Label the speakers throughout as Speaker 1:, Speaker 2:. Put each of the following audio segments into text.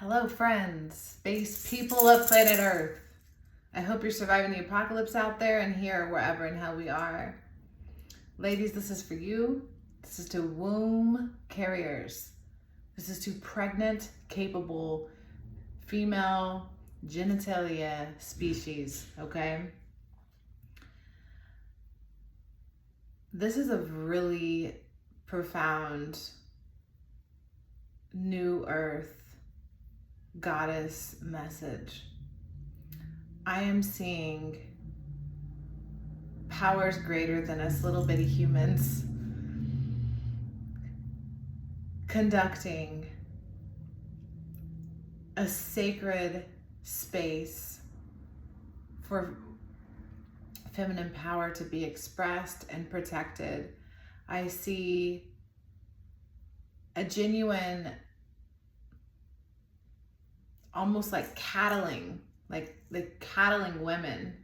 Speaker 1: Hello friends, space people of planet Earth. I hope you're surviving the apocalypse out there and here, wherever in hell we are. Ladies, this is for you. This is to womb carriers. This is to pregnant, capable, female genitalia species, okay? This is a really profound new earth goddess message. I am seeing powers greater than us little bitty humans conducting a sacred space for feminine power to be expressed and protected. I see a genuine, almost like cattling, like cattling women,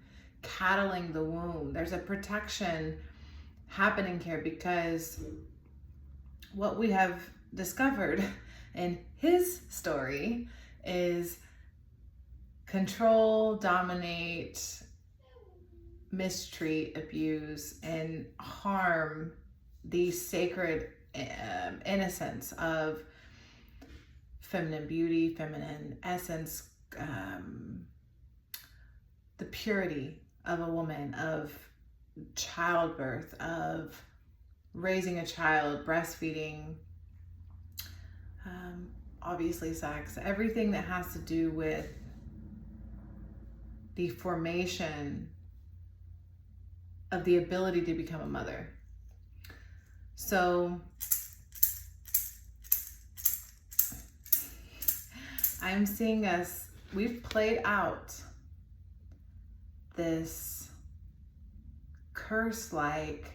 Speaker 1: cattling the womb. There's a protection happening here because what we have discovered in his story is control, dominate, mistreat, abuse, and harm the sacred innocence of feminine beauty, feminine essence, the purity of a woman, of childbirth, of raising a child, breastfeeding, obviously sex, everything that has to do with the formation of the ability to become a mother. So I'm seeing us, we've played out this curse-like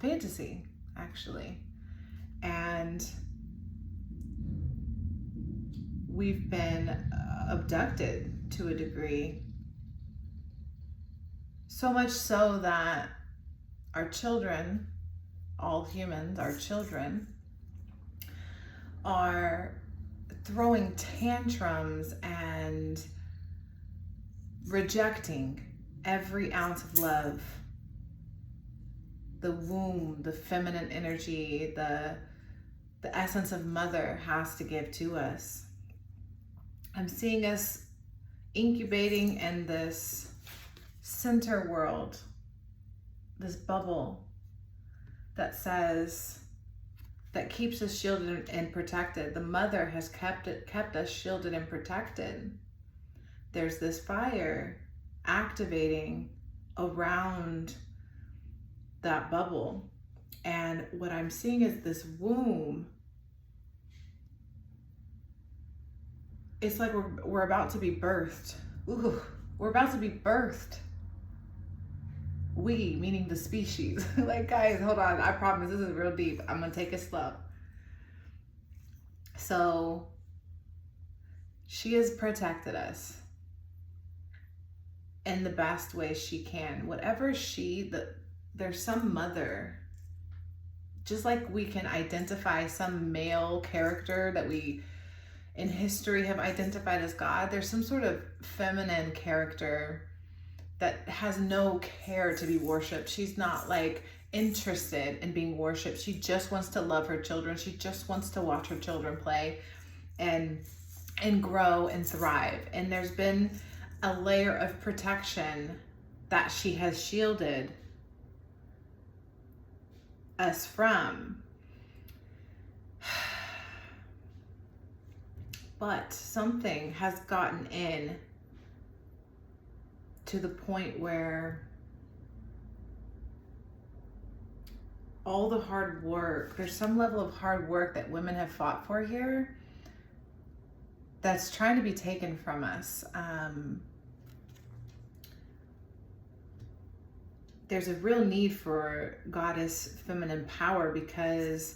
Speaker 1: fantasy, actually. And we've been abducted to a degree. So much so that our children, all humans, our children, are throwing tantrums and rejecting every ounce of love. The womb, the feminine energy, the essence of mother has to give to us. I'm seeing us incubating in this center world, this bubble that says, that keeps us shielded and protected. The mother has kept us shielded and protected. There's this fire activating around that bubble. And what I'm seeing is this womb. It's like we're about to be birthed. Ooh, we're about to be birthed. We, meaning the species. Like, guys, hold on. I promise this is real deep. I'm going to take it slow. So, she has protected us in the best way she can. Whatever there's some mother, just like we can identify some male character that we in history have identified as God, there's some sort of feminine character that has no care to be worshipped. She's not like interested in being worshipped. She just wants to love her children. She just wants to watch her children play and grow and thrive. And there's been a layer of protection that she has shielded us from. But something has gotten in to the point where all the hard work, there's some level of hard work that women have fought for here that's trying to be taken from us. There's a real need for goddess feminine power because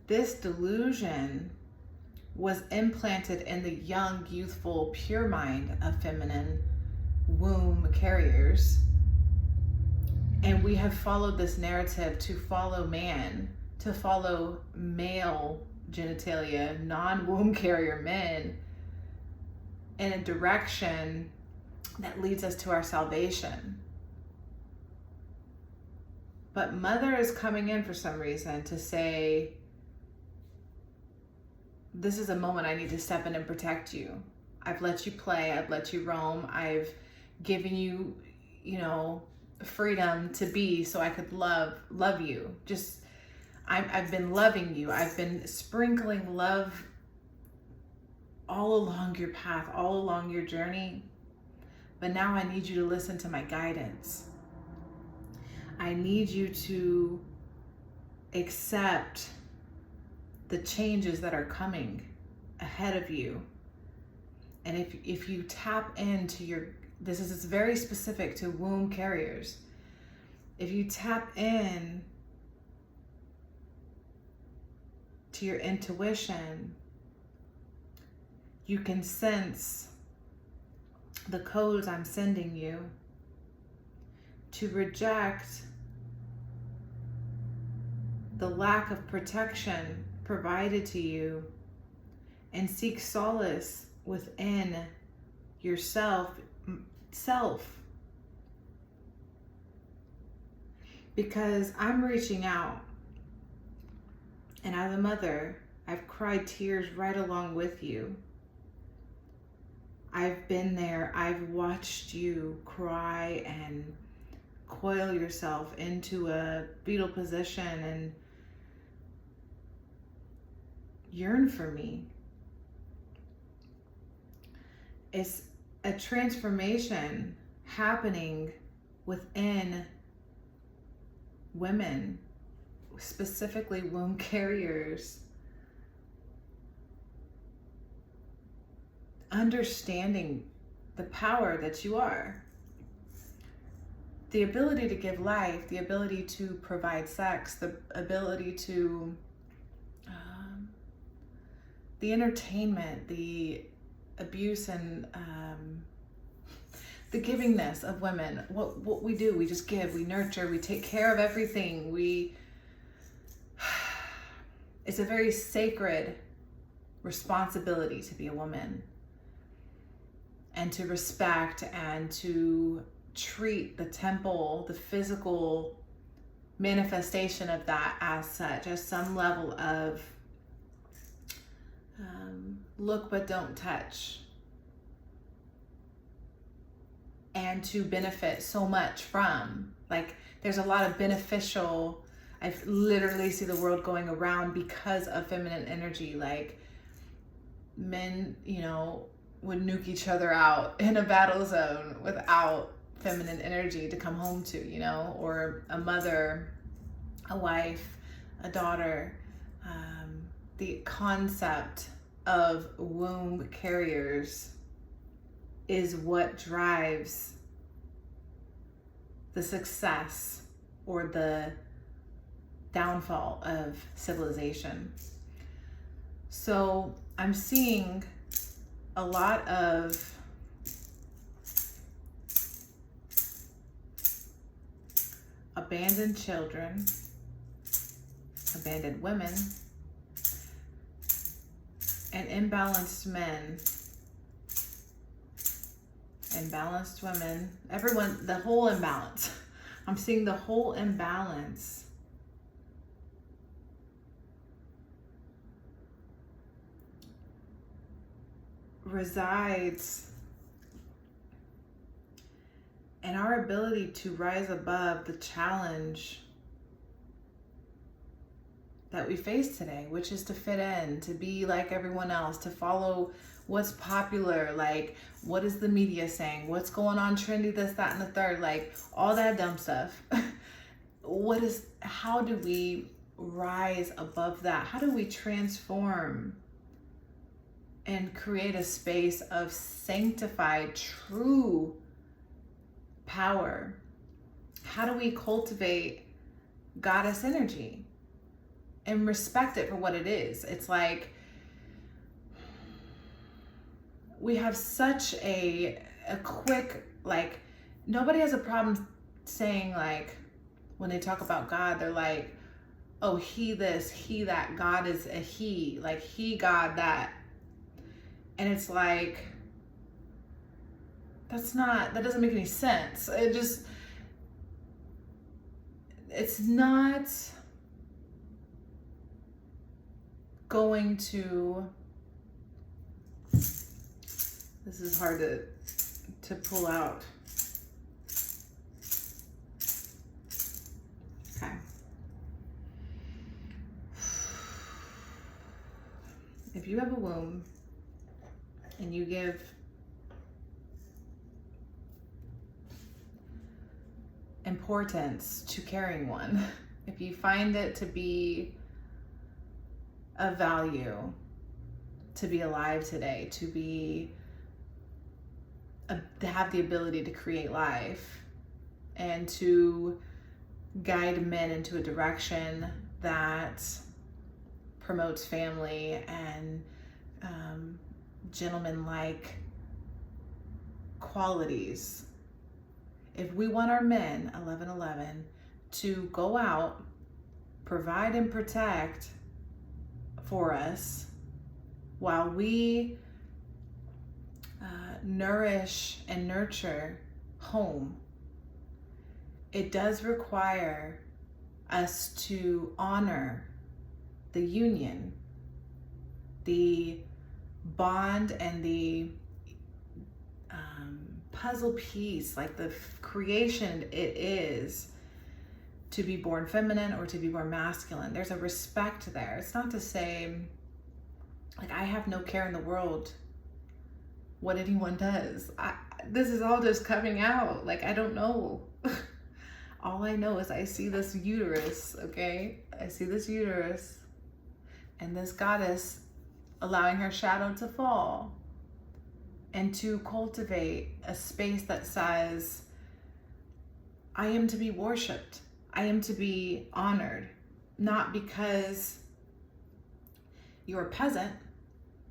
Speaker 1: this delusion was implanted in the young, youthful, pure mind of feminine womb carriers. And we have followed this narrative to follow man, to follow male genitalia, non-womb carrier men, in a direction that leads us to our salvation. But Mother is coming in for some reason to say, this is a moment I need to step in and protect you. I've let you play, I've let you roam, I've given you, you know, freedom to be so I could love you. Just, I've been loving you. I've been sprinkling love all along your path, all along your journey. But now I need you to listen to my guidance. I need you to accept the changes that are coming ahead of you. And if you tap into your, this is very specific to womb carriers. If you tap in to your intuition, you can sense the codes I'm sending you to reject the lack of protection provided to you and seek solace within yourself. Because I'm reaching out, and as a mother, I've cried tears right along with you. I've been there. I've watched you cry and coil yourself into a fetal position and yearn for me. It's a transformation happening within women, specifically womb carriers, understanding the power that you are, the ability to give life, the ability to provide sex, the ability to the entertainment, the abuse, and the givingness of women. What we do, we just give, we nurture, we take care of everything. It's a very sacred responsibility to be a woman, and to respect and to treat the temple, the physical manifestation of that as such, as some level of look but don't touch, and to benefit so much from. Like, there's a lot of beneficial, I literally see the world going around because of feminine energy. Like, men, you know, would nuke each other out in a battle zone without feminine energy to come home to, you know, or a mother, a wife, a daughter. The concept of womb carriers is what drives the success or the downfall of civilization. So I'm seeing a lot of abandoned children, abandoned women, and imbalanced men, imbalanced women, everyone, the whole imbalance. I'm seeing the whole imbalance resides in our ability to rise above the challenge that we face today, which is to fit in, to be like everyone else, to follow what's popular, like what is the media saying, what's going on trendy, this, that, and the third, like all that dumb stuff. How do we rise above that? How do we transform and create a space of sanctified, true power? How do we cultivate goddess energy and respect it for what it is? It's like we have such a quick, like, nobody has a problem saying like, when they talk about God, they're like, oh, he this, he that. God is a he, like he, God, that. And it's like, that doesn't make any sense. It's not going to, this is hard to pull out. Okay. If you have a womb and you give importance to carrying one, if you find it to be of value to be alive today, to have the ability to create life and to guide men into a direction that promotes family and gentleman-like qualities. If we want our men, 1111, to go out, provide and protect for us while we nourish and nurture home, it does require us to honor the union, the bond, and the puzzle piece, like the creation it is to be born feminine or to be born masculine. There's a respect there. It's not to say, like, I have no care in the world what anyone does. This is all just coming out. Like, I don't know. All I know is I see this uterus, okay? I see this uterus and this goddess allowing her shadow to fall and to cultivate a space that says, I am to be worshipped. I am to be honored, not because you're a peasant,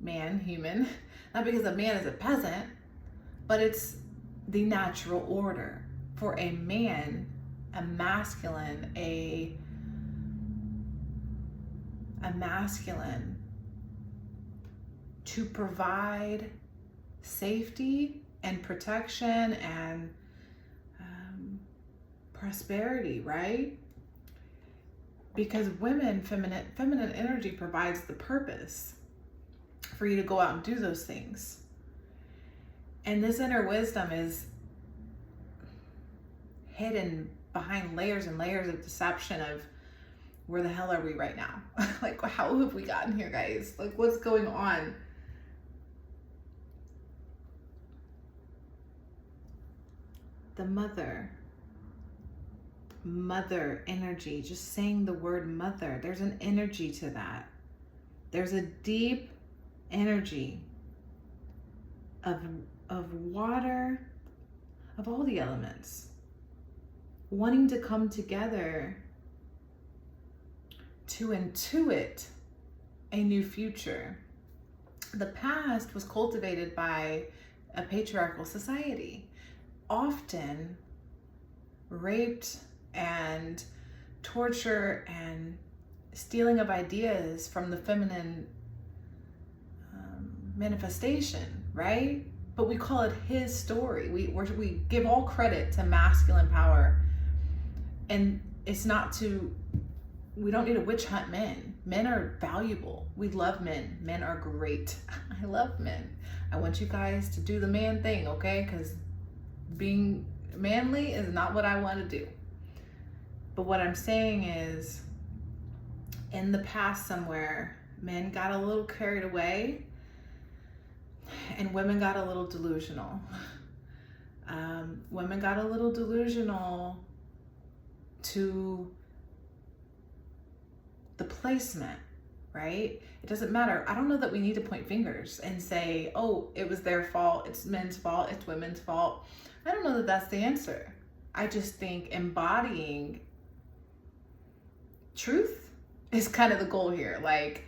Speaker 1: man, human, not because a man is a peasant, but it's the natural order for a man, a masculine, a masculine to provide safety and protection and prosperity, right? Because women, feminine energy provides the purpose for you to go out and do those things. And this inner wisdom is hidden behind layers and layers of deception of where the hell are we right now? Like, how have we gotten here, guys? Like, what's going on? The mother energy, just saying the word mother, there's an energy to that. There's a deep energy of water, of all the elements, wanting to come together to intuit a new future. The past was cultivated by a patriarchal society, often raped and torture and stealing of ideas from the feminine manifestation, right? But we call it his story. We give all credit to masculine power, and it's not to, we don't need to witch hunt men. Men are valuable. We love men. Men are great. I love men. I want you guys to do the man thing, okay? Because being manly is not what I want to do. But what I'm saying is, in the past somewhere, men got a little carried away and women got a little delusional. Women got a little delusional to the placement, right? It doesn't matter. I don't know that we need to point fingers and say, oh, it was their fault, it's men's fault, it's women's fault. I don't know that that's the answer. I just think embodying truth is kind of the goal here. Like,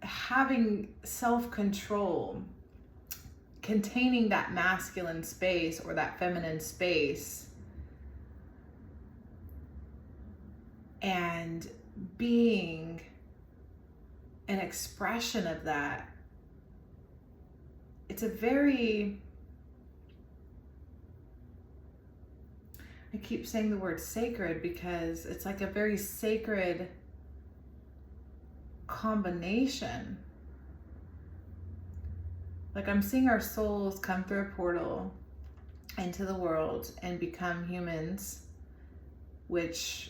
Speaker 1: having self-control, containing that masculine space or that feminine space and being an expression of that. It's a very, I keep saying the word sacred because it's like a very sacred combination. Like I'm seeing our souls come through a portal into the world and become humans, which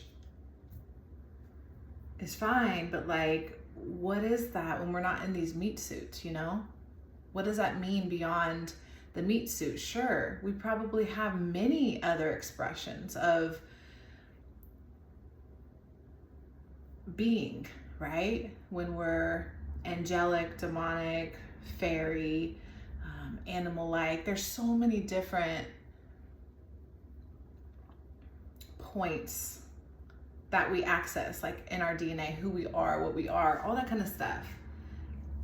Speaker 1: is fine, but like, what is that when we're not in these meat suits, you know? What does that mean beyond the meat suit? Sure, we probably have many other expressions of being, right? When we're angelic, demonic, fairy, animal-like. There's so many different points that we access, like in our DNA, who we are, what we are, all that kind of stuff.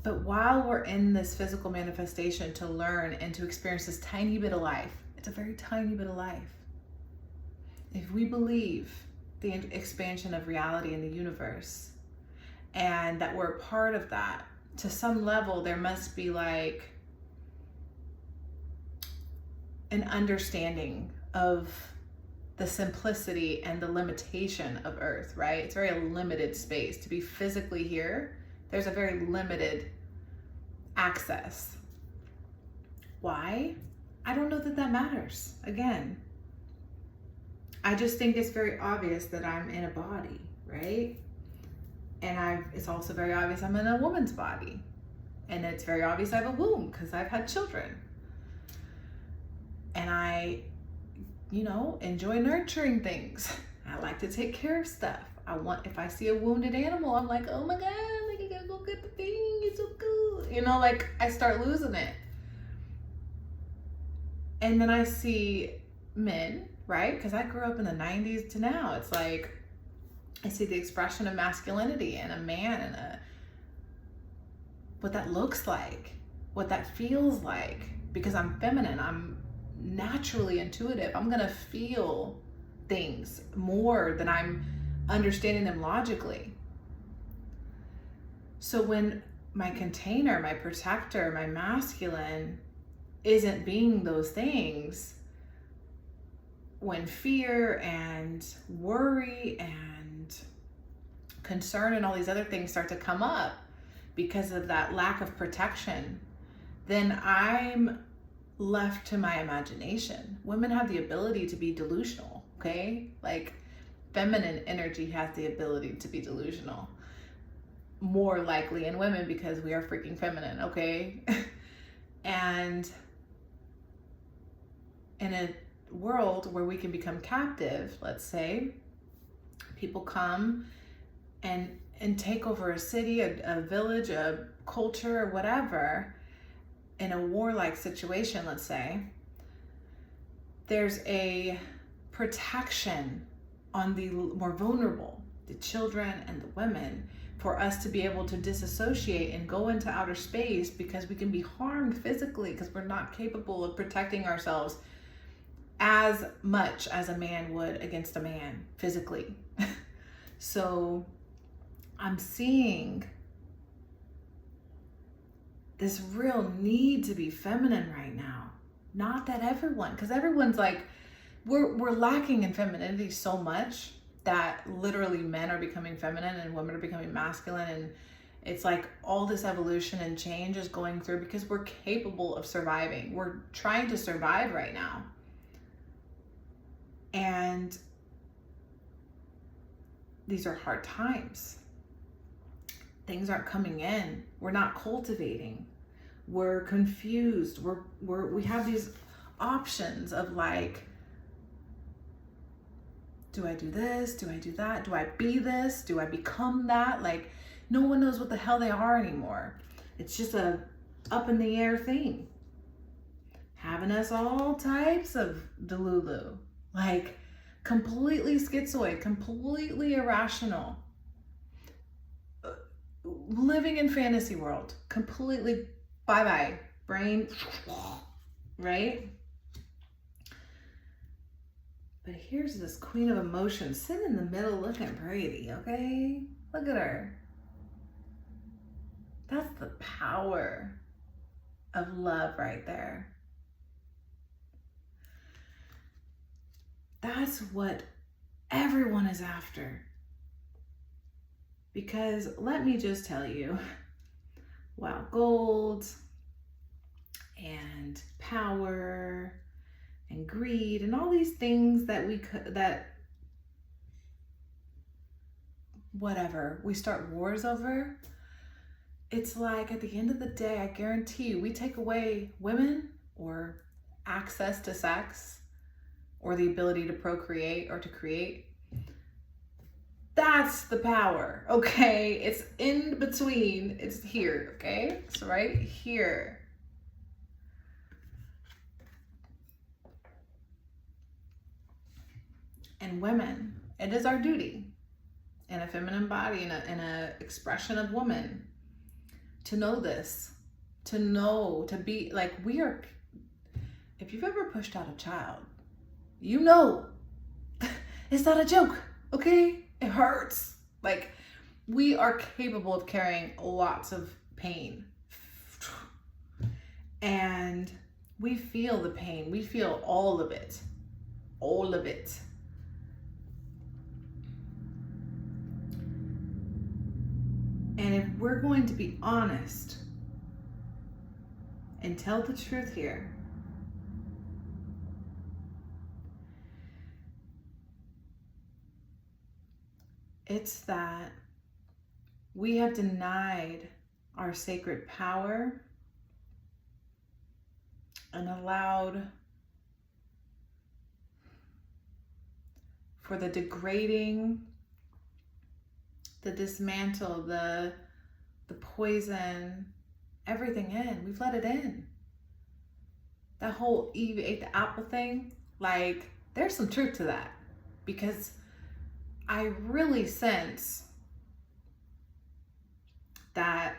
Speaker 1: But while we're in this physical manifestation to learn and to experience this tiny bit of life, it's a very tiny bit of life. If we believe the expansion of reality in the universe and that we're a part of that, to some level, there must be like an understanding of the simplicity and the limitation of Earth, right? It's a very limited space. To be physically here, there's a very limited access. Why? I don't know that that matters. Again, I just think it's very obvious that I'm in a body, right? And it's also very obvious I'm in a woman's body. And it's very obvious I have a womb because I've had children. And I, enjoy nurturing things. I like to take care of stuff. If I see a wounded animal, I'm like, oh my God, like I gotta go get the thing, it's so cool. Like I start losing it. And then I see men, right? Because I grew up in the 90s to now. It's like, I see the expression of masculinity and a man and what that looks like, what that feels like, because I'm feminine, I'm naturally intuitive. I'm gonna feel things more than I'm understanding them logically. So when my container, my protector, my masculine isn't being those things, when fear and worry and concern and all these other things start to come up because of that lack of protection, then I'm left to my imagination. Women have the ability to be delusional, okay? Like feminine energy has the ability to be delusional. More likely in women because we are freaking feminine, okay? And in a world where we can become captive, let's say, people come and take over a city, a village, a culture, or whatever, in a warlike situation, let's say, there's a protection on the more vulnerable, the children and the women, for us to be able to disassociate and go into outer space because we can be harmed physically because we're not capable of protecting ourselves as much as a man would against a man physically. So I'm seeing this real need to be feminine right now. Not that everyone, because everyone's like, we're lacking in femininity so much that literally men are becoming feminine and women are becoming masculine, and it's like all this evolution and change is going through because we're capable of surviving. We're trying to survive right now. And these are hard times. Things aren't coming in. We're not cultivating. We're confused. We have these options of like, do I do this? Do I do that? Do I be this? Do I become that? Like, no one knows what the hell they are anymore. It's just a up in the air thing. Having us all types of delulu. Like, completely schizoid, completely irrational. Living in fantasy world, completely bye-bye, brain, right? But here's this queen of emotions sitting in the middle looking pretty, okay? Look at her. That's the power of love right there. That's what everyone is after. Because let me just tell you, wow, gold and power and greed and all these things that we start wars over. It's like at the end of the day, I guarantee you, we take away women or access to sex or the ability to procreate or to create. That's the power, okay? It's in between, it's here, okay? It's right here. And women, it is our duty in a feminine body, in a expression of woman, to know this, to know, to be like, we are, if you've ever pushed out a child, you know, it's not a joke, okay? It hurts. Like, we are capable of carrying lots of pain. And we feel the pain. We feel all of it. All of it. And if we're going to be honest and tell the truth here, it's that we have denied our sacred power and allowed for the degrading, the dismantle, the poison, everything in. We've let it in. That whole Eve ate the apple thing, like, there's some truth to that, because I really sense that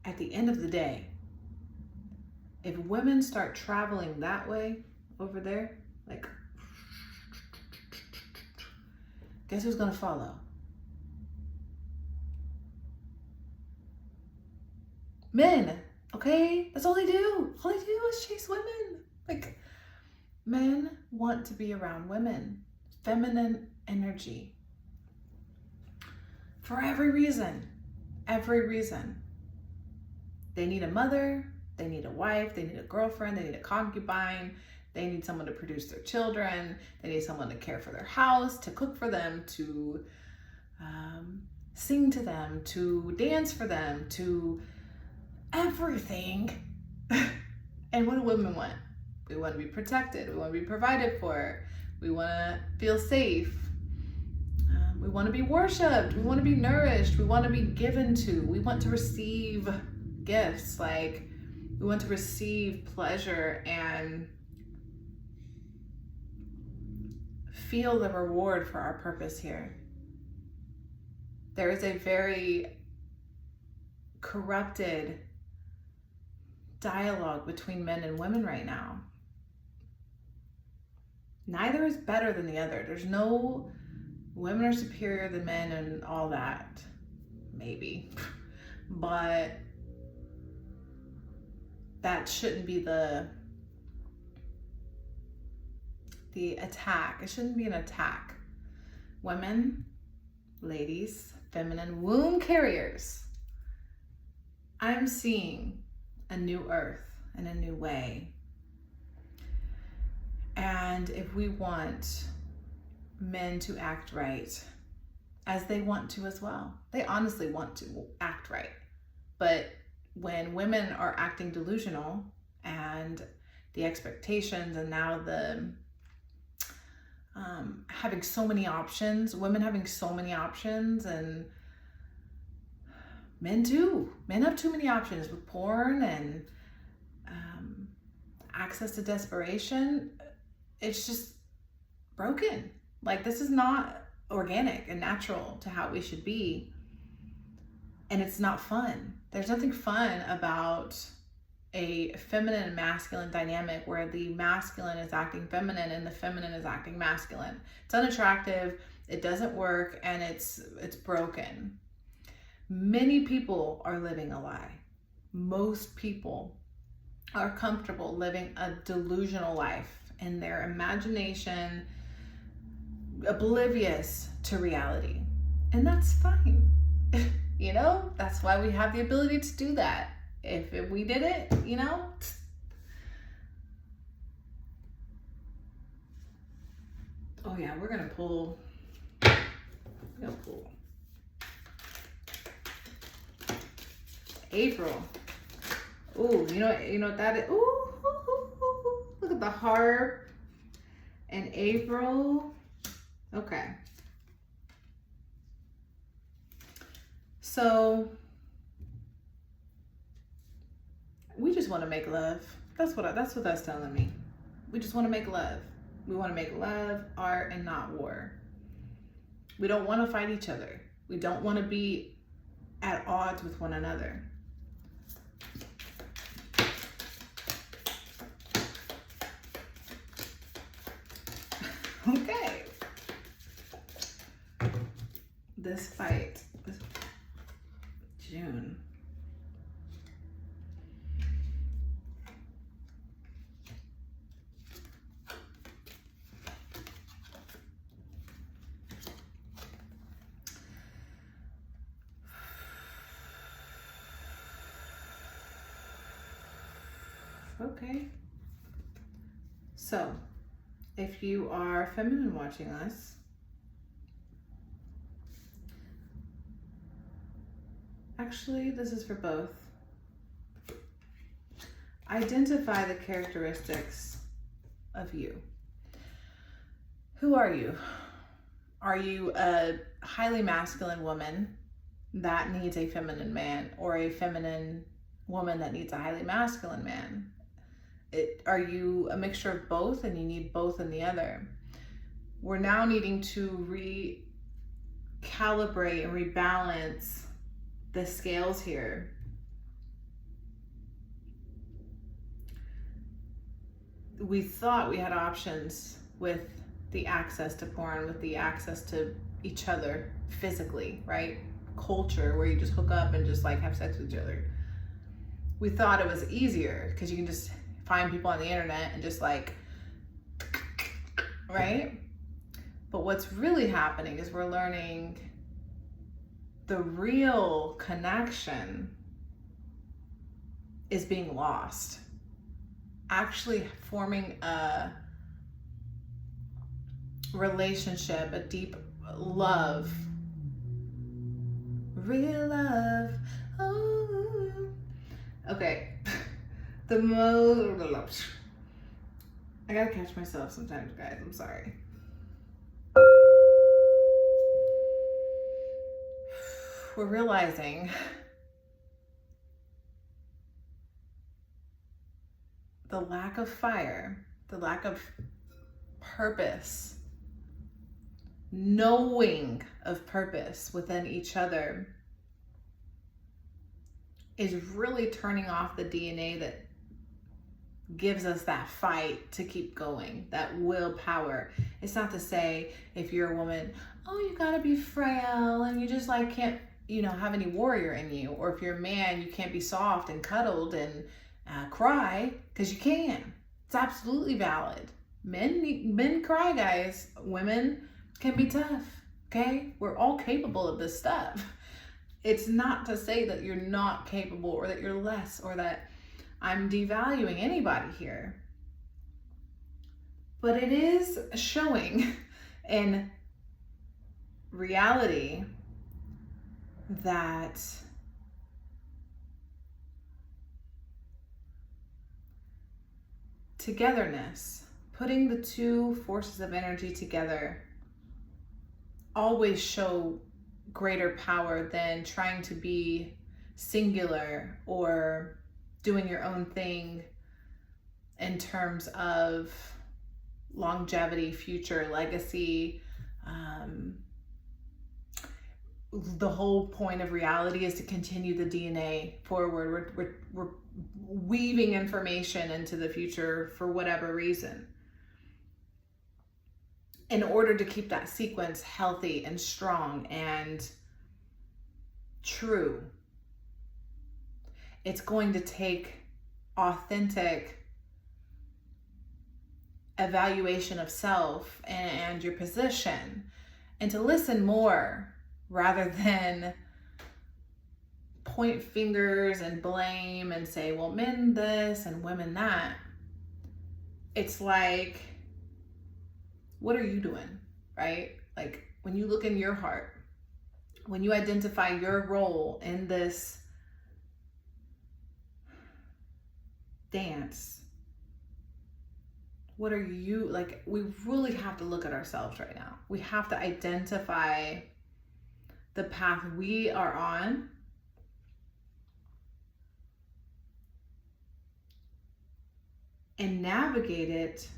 Speaker 1: at the end of the day, if women start traveling that way over there, like, guess who's gonna follow? Men, okay? That's all they do. All they do is chase women. Like, men want to be around women, feminine energy. For every reason. Every reason. They need a mother, they need a wife, they need a girlfriend, they need a concubine, they need someone to produce their children, they need someone to care for their house, to cook for them, to sing to them, to dance for them, to everything. And what do women want? We want to be protected, we want to be provided for, we want to feel safe. We want to be worshipped. We want to be nourished. We want to be given to. We want to receive gifts. Like, we want to receive pleasure and feel the reward for our purpose here. There is a very corrupted dialogue between men and women right now. Neither is better than the other. There's no women are superior than men and all that, maybe, but that shouldn't be the attack. It shouldn't be an attack. Women, ladies, feminine womb carriers, I'm seeing a new earth in a new way. And if we want men to act right, as they want to as well, they honestly want to act right. But when women are acting delusional and the expectations and now the having so many options, women having so many options, and men too. Men have too many options with porn and access to desperation. It's just broken. Like, this is not organic and natural to how we should be. And it's not fun. There's nothing fun about a feminine and masculine dynamic where the masculine is acting feminine and the feminine is acting masculine. It's unattractive, it doesn't work, and it's broken. Many people are living a lie. Most people are comfortable living a delusional life in their imagination, oblivious to reality. And that's fine. You know, that's why we have the ability to do that. If we did it, you know. Oh yeah, we're gonna pull. April. Ooh, you know what that is? Ooh, look at the harp. And April. Okay. So we just want to make love. That's what that's telling me. We just want to make love. We want to make love, art, and not war. We don't want to fight each other. We don't want to be at odds with one another. Okay. This fight, June. Okay. So, if you are feminine watching us, actually, this is for both. Identify the characteristics of you. Who are you? Are you a highly masculine woman that needs a feminine man, or a feminine woman that needs a highly masculine man? Are you a mixture of both and you need both in the other? We're now needing to recalibrate and rebalance the scales here. We thought we had options with the access to porn, with the access to each other physically, right? Culture where you just hook up and just like have sex with each other. We thought it was easier because you can just find people on the internet and just like, right? But what's really happening is we're learning the real connection is being lost. Actually forming a relationship, a deep love, real love. Oh, okay. I gotta catch myself sometimes, guys. I'm sorry. We're realizing the lack of fire, the lack of purpose, knowing of purpose within each other is really turning off the DNA that gives us that fight to keep going, that willpower. It's not to say if you're a woman, oh, you gotta be frail and you just like can't, you know, have any warrior in you. Or if you're a man, you can't be soft and cuddled and cry, because you can. It's absolutely valid. Men cry, guys. Women can be tough, okay? We're all capable of this stuff. It's not to say that you're not capable or that you're less or that I'm devaluing anybody here. But it is showing in reality that togetherness, putting the two forces of energy together, always show greater power than trying to be singular or doing your own thing in terms of longevity, future, legacy, the whole point of reality is to continue the DNA forward. We're weaving information into the future for whatever reason, in order to keep that sequence healthy and strong and true. It's going to take authentic evaluation of self and your position, and to listen more rather than point fingers and blame and say, well, men this and women that. It's like, what are you doing, right? Like, when you look in your heart, when you identify your role in this dance, what are you, like, we really have to look at ourselves right now. We have to identify the path we are on, and navigate it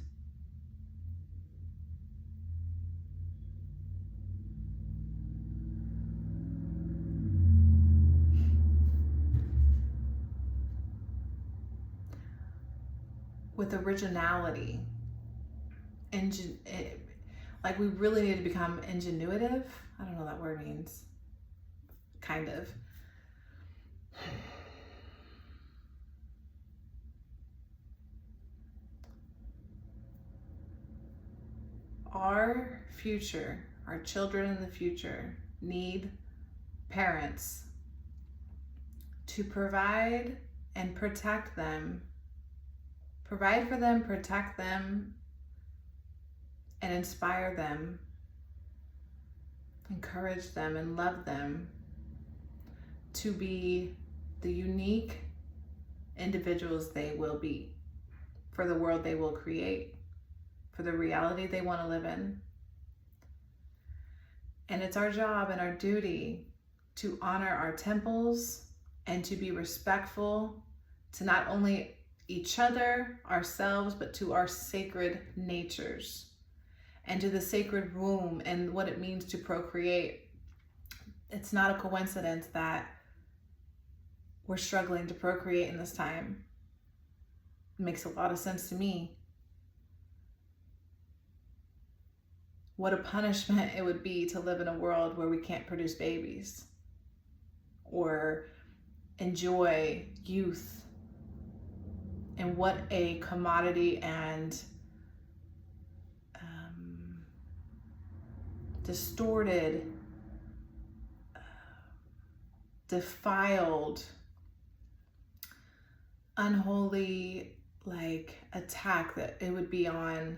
Speaker 1: with originality. Like, we really need to become ingenuitive. I don't know what that word means. Kind of. Our future, our children in the future, need parents to provide and protect them. Provide for them, protect them, and inspire them, encourage them, and love them to be the unique individuals they will be, for the world they will create, for the reality they want to live in. And it's our job and our duty to honor our temples and to be respectful to not only each other, ourselves, but to our sacred natures and to the sacred womb and what it means to procreate. It's not a coincidence that we're struggling to procreate in this time. It makes a lot of sense to me. What a punishment it would be to live in a world where we can't produce babies or enjoy youth. And what a commodity and distorted, defiled, unholy, like, attack that it would be on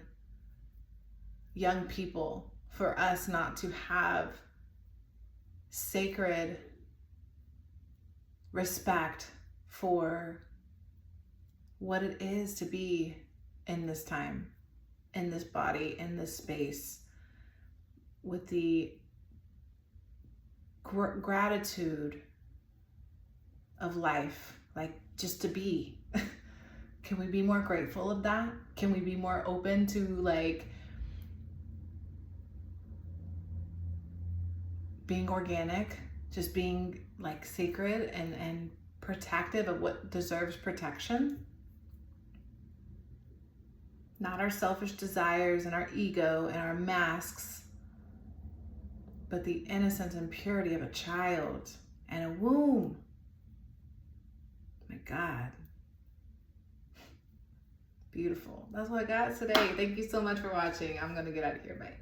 Speaker 1: young people for us not to have sacred respect for what it is to be in this time, in this body, in this space, with the gratitude of life, like, just to be. Can we be more grateful of that? Can we be more open to, like, being organic, just being, like, sacred and protective of what deserves protection? Not our selfish desires and our ego and our masks, but the innocence and purity of a child and a womb. My God. Beautiful. That's what I got today. Thank you so much for watching. I'm going to get out of here. Bye.